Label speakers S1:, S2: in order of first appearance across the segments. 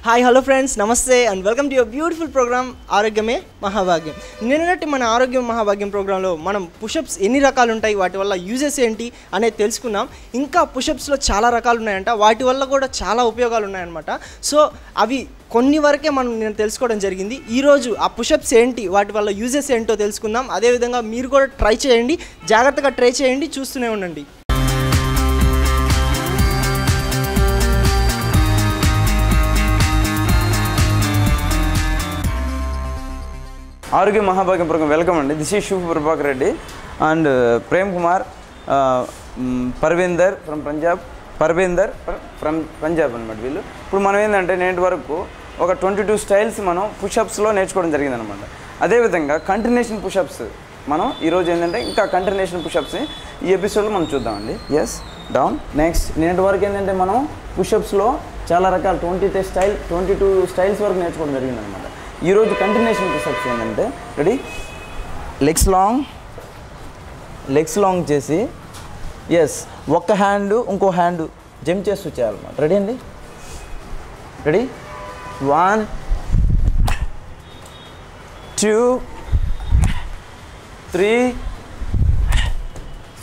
S1: Hi hello friends, నమస్తే and welcome to your beautiful program ఆరోగ్యమే మహాభాగ్యం. నిన్నటి మన ఆరోగ్యం మహాభాగ్యం ప్రోగ్రాంలో మనం పుషప్స్ ఎన్ని రకాలు ఉంటాయి, వాటి వల్ల యూజెస్ ఏంటి అనేది తెలుసుకున్నాం. ఇంకా పుషప్స్లో చాలా రకాలు ఉన్నాయంట, వాటి వల్ల కూడా చాలా ఉపయోగాలు ఉన్నాయన్నమాట. సో అవి కొన్ని వరకే నేను తెలుసుకోవడం జరిగింది. ఈరోజు ఆ పుషప్స్ ఏంటి, వాటి వల్ల యూజెస్ ఏంటో తెలుసుకుందాం. అదేవిధంగా మీరు కూడా ట్రై చేయండి, జాగ్రత్తగా ట్రై చేయండి, చూస్తూనే ఉండండి.
S2: ఆరోగ్య మహాభాగ్యం ప్రోగ్రాం వెల్కమ్ అండి. This is Shiva Prabhakar Reddy and Prem Kumar Parvender from Punjab అనమాట. వీళ్ళు ఇప్పుడు మనం ఏంటంటే నేటి వరకు ఒక 22 స్టైల్స్ మనం పుషప్స్లో నేర్చుకోవడం జరిగింది అనమాట. అదేవిధంగా కంటిన్యూషన్ పుషప్స్ మనం ఈరోజు ఏంటంటే ఇంకా కంటిన్యూషన్ పుషప్స్ని ఈ ఎపిసోడ్లో మనం చూద్దామండి. Yes down. నెక్స్ట్ నేటి వరకు ఏంటంటే మనం పుషప్స్లో చాలా రకాల 22 స్టైల్స్ వరకు నేర్చుకోవడం జరిగింది అనమాట. ఈరోజు కంటిన్యూషన్ పుషప్స్ ఏంటంటే రెడీ లెగ్స్ లాంగ్ చేసి ఒక్క హ్యాండ్ ఇంకో హ్యాండ్ జంప్ చేస్తూ చేయాలన్నమాట. రెడీ అండి. రెడీ 1 2 3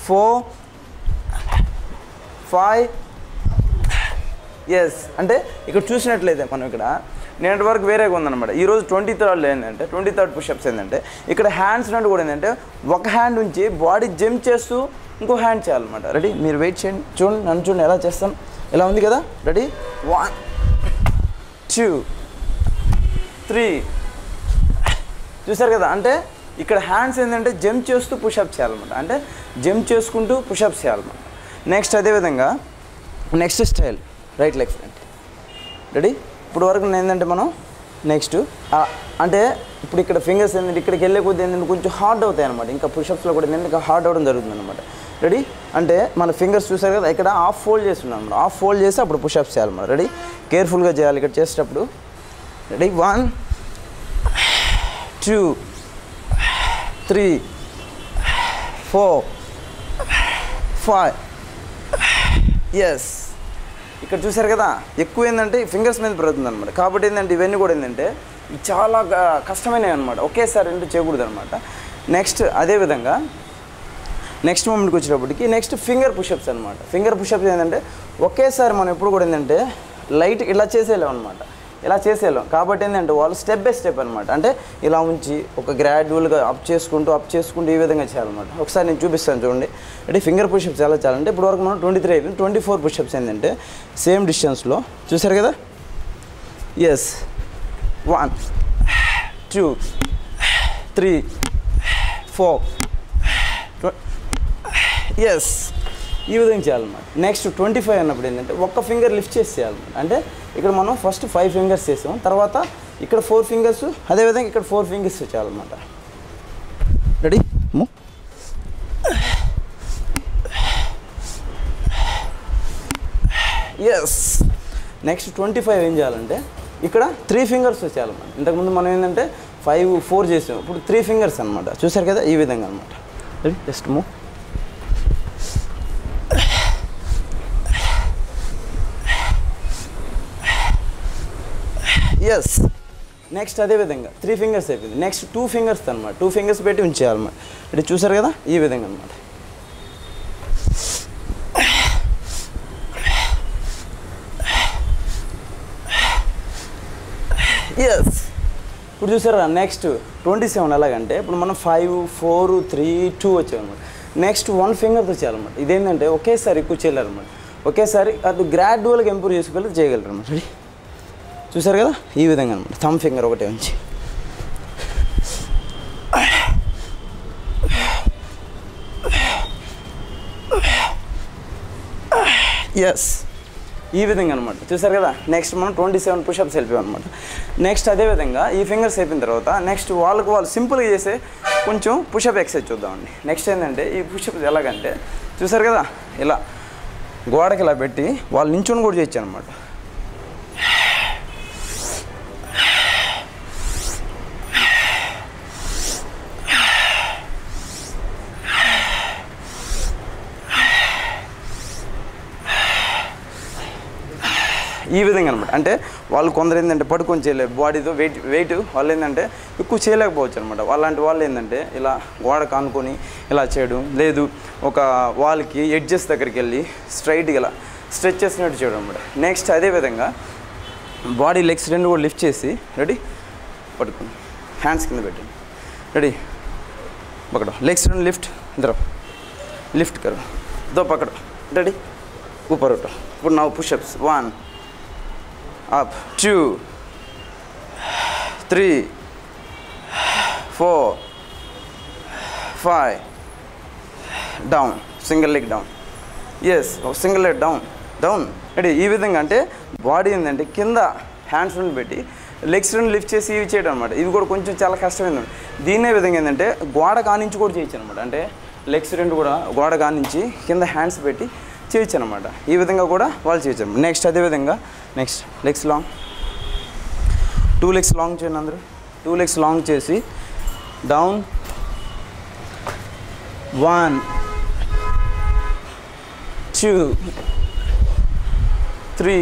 S2: 4 5 అంటే ఇక్కడ చూసినట్లయితే మనం ఇక్కడ నేటి వరకు వేరేగా ఉందన్నమాట. ఈరోజు 23rd ఏంటంటే 23rd పుషప్స్ ఏంటంటే ఇక్కడ హ్యాండ్స్ నుండి కూడా ఏంటంటే ఒక హ్యాండ్ నుంచి బాడీ జంప్ చేస్తూ ఇంకో హ్యాండ్ చేయాలన్నమాట. రెడీ, మీరు వెయిట్ చేయండి, చూడండి, నన్ను చూడండి ఎలా చేస్తాను. ఎలా ఉంది కదా. రెడీ 1 2 3 చూసారు కదా. అంటే ఇక్కడ హ్యాండ్స్ ఏంటంటే జంప్ చేస్తూ పుషప్ చేయాలన్నమాట, అంటే జంప్ చేసుకుంటూ పుషప్స్ చేయాలన్నమాట. నెక్స్ట్ అదేవిధంగా next style right leg front. Ready. ఇప్పుడు వరకు ఏంటంటే మనం నెక్స్ట్ అంటే ఇప్పుడు ఇక్కడ ఫింగర్స్ ఏంటంటే ఇక్కడికి వెళ్ళే కొద్ది ఏంటంటే కొంచెం హార్డ్ అవుతాయి అనమాట. ఇంకా పుషప్స్లో కూడా ఏంటంటే హార్డ్ అవ్వడం జరుగుతుంది అనమాట. రెడీ. అంటే మన ఫింగర్స్ చూసారు కదా, ఇక్కడ హాఫ్ ఫోల్డ్ చేస్తున్నాం అనమాట. హాఫ్ ఫోల్డ్ చేసి అప్పుడు పుషప్స్ చేయాలన్నమాట. రెడీ, కేర్ఫుల్గా చేయాలి ఇక్కడ చేసేటప్పుడు. రెడీ 1 2 3 4 5 ఇక్కడ చూసారు కదా, ఎక్కువ ఏంటంటే ఫింగర్స్ మీద పెరుగుతుంది అనమాట. కాబట్టి ఏంటంటే ఇవన్నీ కూడా ఏంటంటే చాలా కష్టమైనవి అనమాట, ఒకేసారి ఏంటో చేయకూడదు అనమాట. నెక్స్ట్ అదేవిధంగా నెక్స్ట్ మూమెంట్కి వచ్చేటప్పటికి నెక్స్ట్ ఫింగర్ పుషప్స్ అనమాట. ఫింగర్ పుషప్స్ ఏంటంటే ఒకేసారి మనం ఎప్పుడు కూడా ఏంటంటే లైట్ ఇలా చేసేయలేం అనమాట, ఇలా చేసేయలేం. కాబట్టి ఏంటంటే వాళ్ళు స్టెప్ బై స్టెప్ అనమాట, అంటే ఇలా ఉంచి ఒక గ్రాడ్యువల్గా అప్ చేసుకుంటూ ఈ విధంగా చేయాలన్నమాట. ఒకసారి నేను చూపిస్తాను చూడండి. అంటే ఫింగర్ పుషప్స్ ఎలా చేయాలంటే ఇప్పుడు వరకు మనం 23 అయిపోయింది. 24 పుషప్స్ ఏంటంటే సేమ్ డిస్టెన్స్లో చూసారు కదా. 1 2 3 4 ఈ విధంగా చేయాలన్నమాట. నెక్స్ట్ 25 అన్నప్పుడు ఏంటంటే ఒక్క ఫింగర్ లిఫ్ట్ చేసి చేయాలన్నమాట. అంటే ఇక్కడ మనం ఫస్ట్ 5 ఫింగర్స్ చేసాం, తర్వాత ఇక్కడ 4 ఫింగర్స్, అదేవిధంగా ఇక్కడ 4 ఫింగర్స్ చేయాలన్నమాట. రెడీ. నెక్స్ట్ 25 ఏం చేయాలంటే ఇక్కడ 3 ఫింగర్స్ చేయాలన్నమాట. ఇంతకుముందు మనం ఏంటంటే 5 4 చేసాం, ఇప్పుడు 3 ఫింగర్స్ అనమాట. చూసారు కదా, ఈ విధంగా అనమాట. Ready, just move. నెక్స్ట్ అదేవిధంగా 3 ఫింగర్స్ అయిపోయింది. నెక్స్ట్ 2 ఫింగర్స్ అనమాట. 2 ఫింగర్స్ పెట్టి ఉంచేయాలన్నమాట. ఇది చూసారు కదా, ఈ విధంగా అనమాట. ఇప్పుడు చూసారా నెక్స్ట్ 27 ఎలాగంటే ఇప్పుడు మనం 5 4 3 2 వచ్చామన్నమాట. నెక్స్ట్ 1 ఫింగర్తో చేయాలన్నమాట. ఇదేంటంటే ఒకేసారి ఎక్కువ చేయలేరన్నమాట, ఒకేసారి అది గ్రాడ్యువల్గా ఇంప్రూవ్ చేసుకోగలిగితే చేయగలరు అన్నమాట. రెడీ, చూసారు కదా, ఈ విధంగా అనమాట. థంబ్ ఫింగర్ ఒకటే ఉంచి ఈ విధంగా అనమాట. చూసారు కదా. నెక్స్ట్ మనం 27 పుషప్స్ వెళ్ళిపోయాం అనమాట. నెక్స్ట్ అదేవిధంగా ఈ ఫింగర్స్ అయిపోయిన తర్వాత నెక్స్ట్ వాళ్ళు సింపుల్గా చేసే కొంచెం పుషప్ ఎక్సర్సైజ్ చూద్దామండి. నెక్స్ట్ ఏంటంటే ఈ పుషప్స్ ఎలాగంటే చూసారు కదా, ఇలా గోడకి ఇలా పెట్టి వాళ్ళు నించుని కూడా చేయొచ్చు అనమాట. ఈ విధంగా అనమాట. అంటే వాళ్ళు కొందరు ఏంటంటే పడుకొని చేయలేరు, బాడీతో వెయిట్ వాళ్ళు ఏంటంటే ఎక్కువ చేయలేకపోవచ్చు అనమాట. అలాంటి వాళ్ళు ఏంటంటే ఇలా గోడ కానుకొని ఇలా చేయడం, లేదు ఒక వాళ్ళకి ఎడ్జెస్ దగ్గరికి వెళ్ళి స్ట్రైట్గా ఇలా స్ట్రెచ్ చేసినట్టు చేయడం అనమాట. నెక్స్ట్ అదేవిధంగా బాడీ లెగ్స్ రెండు కూడా లిఫ్ట్ చేసి రెడీ పడుకోండి, హ్యాండ్స్ కింద పెట్టండి, రెడీ పకడో, लेग्स రెండు लिफ्ट इधर लिफ्ट करो, दो पकड़ो, रेडी ऊपर उठो. ఇప్పుడు now push-ups 1 up 2 3 4 5 down, single leg down, yes single leg down ready. ఈ విధంగా అంటే బాడీ ఏంటంటే కింద హ్యాండ్స్ రెండు పెట్టి లెగ్స్ రెండు లిఫ్ట్ చేసి ఇవి చేయడం అనమాట. ఇవి కూడా కొంచెం చాలా కష్టమైంది. దీనే విధంగా ఏంటంటే గోడ కానించి కూడా చేయొచ్చు అనమాట. అంటే లెగ్స్ రెండు కూడా గోడ కానించి కింద హ్యాండ్స్ పెట్టి చేయొచ్చు అనమాట. ఈ విధంగా కూడా వాళ్ళు చేయొచ్చు. నెక్స్ట్ అదేవిధంగా next legs long, 2 legs long చేయండి అందరూ. 2 legs లాంగ్ చేసి డౌన్ 1 2 3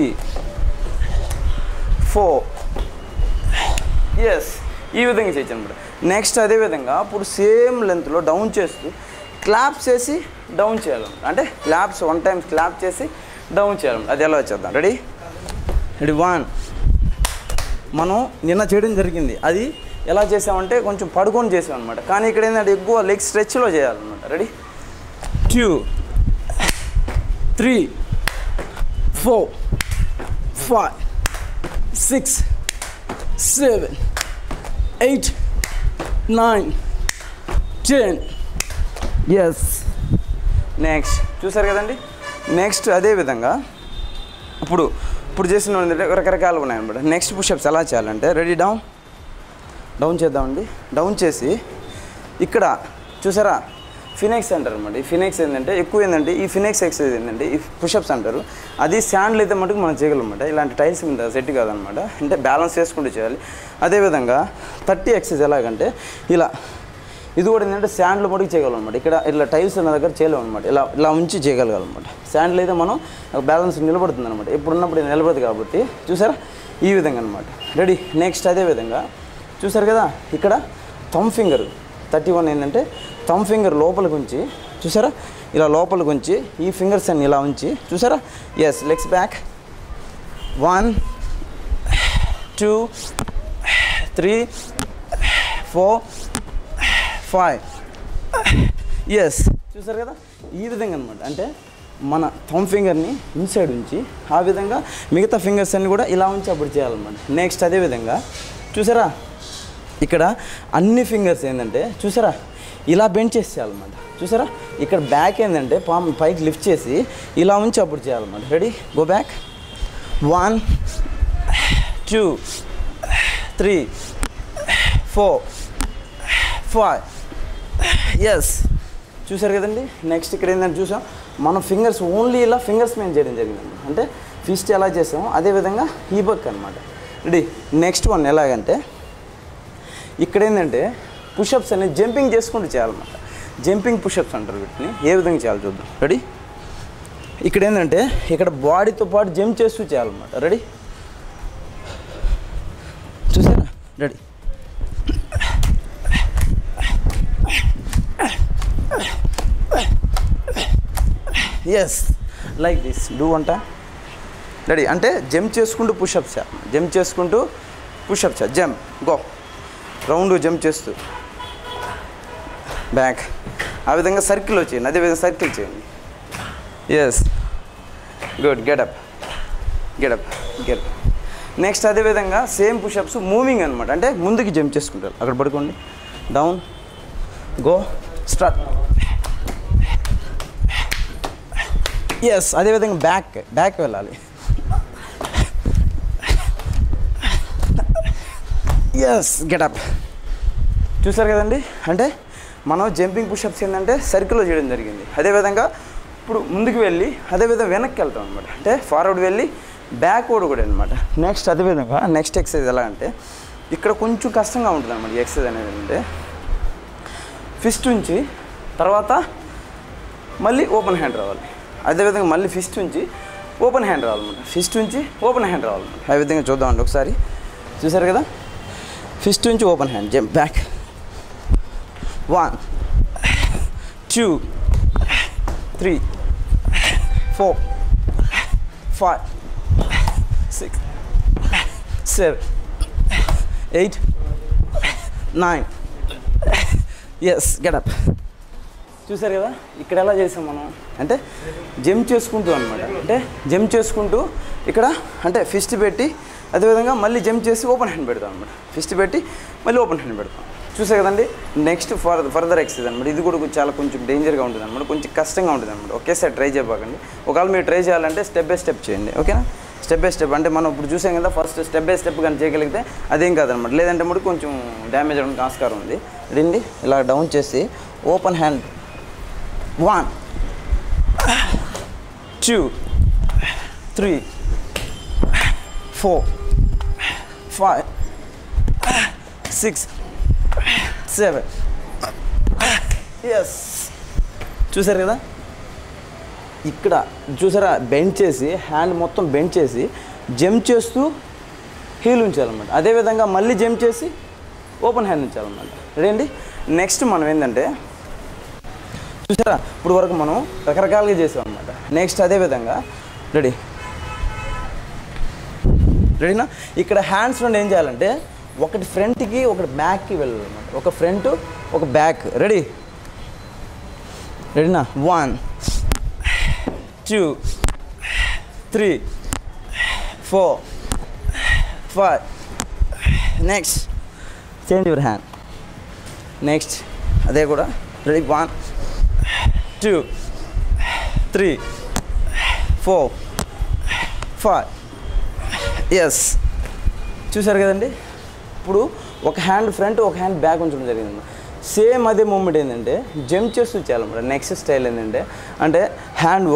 S2: 4 ఎస్, ఈ విధంగా చేయొచ్చు అనమాట. నెక్స్ట్ అదేవిధంగా ఇప్పుడు సేమ్ లెంత్లో డౌన్ చేస్తూ క్లాప్స్ చేసి డౌన్ చేయాలన్నమాట. అంటే క్లాప్స్ 1 time క్లాప్ చేసి డౌన్ చేయాలన్నమాట. అది ఎలా వచ్చేద్దాం, రెడీ 1. మనం నిన్న చేయడం జరిగింది, అది ఎలా చేసామంటే కొంచెం పడుకొని చేసాం అనమాట. కానీ ఇక్కడ ఏంటంటే ఎక్కువ లెగ్ స్ట్రెచ్లో చేయాలన్నమాట. Ready 2 3 4 5 6 7 8 9 10 yes. నెక్స్ట్ చూసారు కదండి. నెక్స్ట్ అదేవిధంగా ఇప్పుడు చేసిన రకరకాలు ఉన్నాయన్నమాట. నెక్స్ట్ పుషప్స్ ఎలా చేయాలంటే రెడీ డౌన్ చేద్దామండి. డౌన్ చేసి ఇక్కడ చూసారా ఫినెక్స్ అంటారు అనమాట. ఈ ఫినెక్స్ ఏంటంటే ఎక్కువ ఏంటంటే ఈ ఫినెక్స్ ఎక్సర్సైజ్ ఏంటంటే ఈ పుషప్స్ అంటారు. అది శాండ్లు అయితే మటుకు మనం చేయగలం అనమాట. ఇలాంటి టైల్స్ మీద సెట్ కాదనమాట. అంటే బ్యాలెన్స్ చేసుకుంటూ చేయాలి. అదేవిధంగా 30 ఎక్సర్సైజ్ ఎలాగంటే ఇలా, ఇది కూడా ఏంటంటే శాండ్లు మటుకు చేయగలం అనమాట. ఇక్కడ ఇట్లా టైల్స్ ఉన్న దగ్గర చేయలేము అనమాట. ఇలా ఉంచి చేయగలగాలన్నమాట. శాండ్లు అయితే మనం బ్యాలెన్స్ నిలబడుతుంది అనమాట. ఇప్పుడున్నప్పుడు నిలబడదు కాబట్టి చూసారా ఈ విధంగా అనమాట. రెడీ. నెక్స్ట్ అదేవిధంగా చూసారు కదా ఇక్కడ థంబ్ ఫింగర్ 31 ఏంటంటే థంబ్ ఫింగర్ లోపలికి ఉంచి చూసారా ఇలా లోపలికి ఉంచి ఈ ఫింగర్స్ అన్ని ఇలా ఉంచి చూసారా ఎస్. Legs back 1 2 3 4 5 yes. చూసారు కదా ఈ విధంగా అనమాట. అంటే మన థంబ్ ఫింగర్ని ఇన్సైడ్ ఉంచి ఆ విధంగా మిగతా ఫింగర్స్ అన్ని కూడా ఇలా ఉంచి అప్పుడు చేయాలన్నమాట. నెక్స్ట్ అదేవిధంగా చూసారా ఇక్కడ అన్ని ఫింగర్స్ ఏంటంటే చూసారా ఇలా బెండ్ చేసి చేయాలన్నమాట. చూసారా ఇక్కడ బ్యాక్ ఏంటంటే పామ్ పైకి లిఫ్ట్ చేసి ఇలా ఉంచి అప్పుడు చేయాలన్నమాట. Ready go back 1 2 3 4 5 yes. చూసారు కదండి. నెక్స్ట్ ఇక్కడ ఏంటంటే చూసాం మనం ఫింగర్స్ ఓన్లీ ఇలా ఫింగర్స్ మీద చేయడం జరిగింది. అంటే ఫిస్ట్ ఎలా చేసామో అదేవిధంగా ఈ బక్ అనమాట. రెడీ. నెక్స్ట్ వన్ ఎలాగంటే ఇక్కడ ఏంటంటే పుషప్స్ అనేది జంపింగ్ చేసుకుంటూ చేయాలన్నమాట. జంపింగ్ పుషప్స్ అంటారు వీటిని. ఏ విధంగా చేయాలి చూద్దాం. రెడీ. ఇక్కడ ఏంటంటే ఇక్కడ బాడీతో పాటు జంప్ చేస్తూ చేయాలన్నమాట. రెడీ చూసారా ready. Yes like this do అంట. రెడీ. అంటే జంప్ చేసుకుంటూ పుషప్స్ జంప్ చేసుకుంటూ pushups jump go round jump చేస్తూ బ్యాక్ ఆ విధంగా సర్కిల్ వచ్చేయండి. అదేవిధంగా సర్కిల్ చేయండి. Yes good. గెటప్ నెక్స్ట్ అదేవిధంగా సేమ్ పుషప్స్ మూవింగ్ అనమాట. అంటే ముందుకి జంప్ చేసుకుంటారు. అక్కడ పడుకోండి. Down go start. ఎస్. అదేవిధంగా బ్యాక్ వెళ్ళాలి. Yes get up. చూసారు కదండి. అంటే మనం జంపింగ్ పుషప్స్ ఏంటంటే సర్కిల్లో చేయడం జరిగింది. అదేవిధంగా ఇప్పుడు ముందుకు వెళ్ళి అదేవిధంగా వెనక్కి వెళ్తాం అనమాట. అంటే ఫార్వర్డ్ వెళ్ళి బ్యాక్వర్డ్ కూడా అనమాట. నెక్స్ట్ అదేవిధంగా నెక్స్ట్ ఎక్సర్సైజ్ ఎలా అంటే ఇక్కడ కొంచెం కష్టంగా ఉంటుంది అనమాట. ఈ ఎక్సర్సైజ్ అనేది అంటే ఫిస్ట్ ఉంచి తర్వాత మళ్ళీ ఓపెన్ హ్యాండ్ రావాలి. అదేవిధంగా మళ్ళీ ఫిస్ట్ ఉంచి ఓపెన్ హ్యాండ్ రావాలన్నమాట. ఫిస్ట్ నుంచి ఓపెన్ హ్యాండ్ రావాలన్నమాట. ఆ విధంగా చూద్దామండి ఒకసారి. చూసారు కదా, ఫిస్ట్ నుంచి open hand, jump back, 1 2 3 4 5 6 7 8 9 yes get up. చూసారు కదా, ఇక్కడ ఎలా చేసాం మనం అంటే జంప్ చేసుకుంటూ అనమాట. అంటే జంప్ చేసుకుంటూ ఇక్కడ అంటే ఫిస్ట్ పెట్టి అదేవిధంగా మళ్ళీ జంప్ చేసి ఓపెన్ హ్యాండ్ పెడతాం అనమాట. ఫిస్ట్ పెట్టి మళ్ళీ ఓపెన్ హ్యాండ్ పెడతాం. చూసారు కదండి. నెక్స్ట్ ఫర్దర్ ఎక్సర్సైజ్ అనమాట. ఇది కూడా కొంచెం డేంజర్గా ఉంటుంది అనమాట, కొంచెం కష్టంగా ఉంటుంది అనమాట. ఒకేసారి ట్రై చేయబాకండి. ఒకవేళ మీరు ట్రై చేయాలంటే స్టెప్ బై స్టెప్ చేయండి, ఓకేనా? స్టెప్ బై స్టెప్ అంటే మనం ఇప్పుడు చూసాం కదా, ఫస్ట్ స్టెప్ బై స్టెప్ కానీ చేయగలిగితే అదేం కాదనమాట. లేదంటే కూడా కొంచెం డ్యామేజ్ అవ్వడానికి ఆస్కారం ఉంది. రండి, ఇలా డౌన్ చేసి ఓపెన్ హ్యాండ్ 1 2 3 4 5 6 7 ఎస్. చూసారు కదా, ఇక్కడ చూసారా బెండ్ చేసి హ్యాండ్ మొత్తం బెండ్ చేసి జంప్ చేస్తూ హీల్ ఉంచాలన్నమాట. అదేవిధంగా మళ్ళీ జంప్ చేసి ఓపెన్ హ్యాండ్ ఉంచాలన్నమాట. రెడీ అండి. నెక్స్ట్ మనం ఏంటంటే చూసారా, ఇప్పుడు వరకు మనం రకరకాలుగా చేసాం అనమాట. నెక్స్ట్ అదేవిధంగా రెడీనా? ఇక్కడ హ్యాండ్స్ నుండి ఏం చేయాలంటే ఒకటి ఫ్రంట్కి ఒకటి బ్యాక్కి వెళ్ళాలన్నమాట. ఒక ఫ్రంట్ ఒక బ్యాక్. రెడీనా? 1 2 3 4 5 next change your hand. Next అదే కూడా రెడీ. 1 2 3 4 5 ఎస్. చూసారు కదండి. ఇప్పుడు ఒక హ్యాండ్ ఫ్రంట్ ఒక హ్యాండ్ బ్యాక్ ఉంచడం జరిగింది. సేమ్ అదే మూమెంట్ ఏంటంటే జంప్ చేస్తూ చేయాలన్నమాట. నెక్స్ట్ స్టైల్ ఏంటంటే అంటే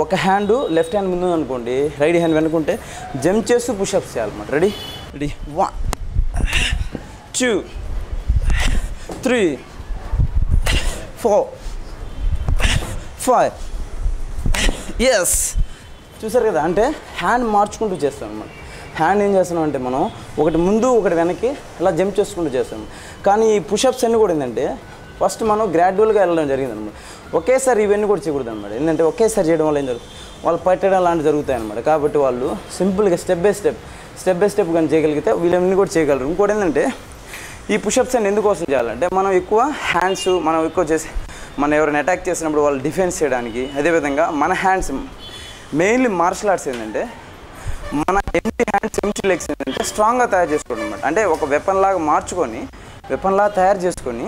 S2: ఒక హ్యాండ్ లెఫ్ట్ హ్యాండ్ ముందు అనుకోండి, రైట్ హ్యాండ్ వెనుకుంటే జంప్ చేస్తూ పుషప్స్ చేయాలన్నమాట. Ready 1 2 3 4 5 yes. చూసారు కదా, అంటే హ్యాండ్ మార్చుకుంటూ చేస్తాం అనమాట. హ్యాండ్ ఏం చేస్తున్నాం అంటే మనం ఒకటి ముందు ఒకటి వెనక్కి ఇలా జంప్ చేసుకుంటూ చేస్తాం. కానీ ఈ పుషప్స్ అన్నీ కూడా ఏంటంటే ఫస్ట్ మనం గ్రాడ్యువల్గా వెళ్ళడం జరిగింది అనమాట. ఒకేసారి ఇవన్నీ కూడా చేయకూడదు అనమాట. ఏంటంటే ఒకేసారి చేయడం వల్ల ఏం జరుగుతుంది, వాళ్ళు పట్టడం లాంటివి జరుగుతాయి అనమాట. కాబట్టి వాళ్ళు సింపుల్గా స్టెప్ బై స్టెప్ కానీ చేయగలిగితే వీళ్ళన్నీ కూడా చేయగలరు. ఇంకోటి ఏంటంటే ఈ పుషప్స్ అన్ని ఎందుకోసం చేయాలంటే మనం ఎక్కువ హ్యాండ్స్ చేసి మనం ఎవరైనా అటాక్ చేసినప్పుడు వాళ్ళు డిఫెన్స్ చేయడానికి, అదేవిధంగా మన హ్యాండ్స్ మెయిన్లీ మార్షల్ ఆర్ట్స్ ఏంటంటే మన ఎంటీ హ్యాండ్స్ ఎంటీ లెగ్స్ ఏంటంటే స్ట్రాంగ్గా తయారు చేసుకోవడం అనమాట. అంటే ఒక వెపన్ లాగా తయారు చేసుకొని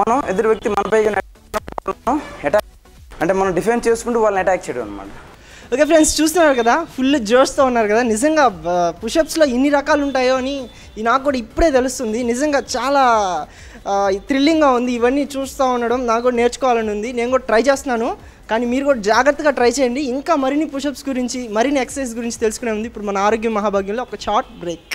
S2: మనం ఎదురు వ్యక్తి మనపైకి అటాక్ అంటే మనం డిఫెన్స్ చేసుకుంటూ వాళ్ళని అటాక్ చేయడం అనమాట.
S1: ఓకే ఫ్రెండ్స్, చూస్తున్నారు కదా, ఫుల్ జోష్తో ఉన్నారు కదా. నిజంగా పుషప్స్లో ఇన్ని రకాలు ఉంటాయో అని నాకు కూడా ఇప్పుడే తెలుస్తుంది. నిజంగా చాలా థ్రిల్లింగ్గా ఉంది ఇవన్నీ చూస్తూ ఉండడం. నాకు కూడా నేర్చుకోవాలని ఉంది. నేను కూడా ట్రై చేస్తున్నాను. కానీ మీరు కూడా జాగ్రత్తగా ట్రై చేయండి. ఇంకా మరిన్ని పుషప్స్ గురించి, మరిన్ని ఎక్సర్సైజ్ గురించి తెలుసుకునే ఉంది. ఇప్పుడు మన ఆరోగ్యం మహాభాగ్యంలో ఒక షార్ట్ బ్రేక్.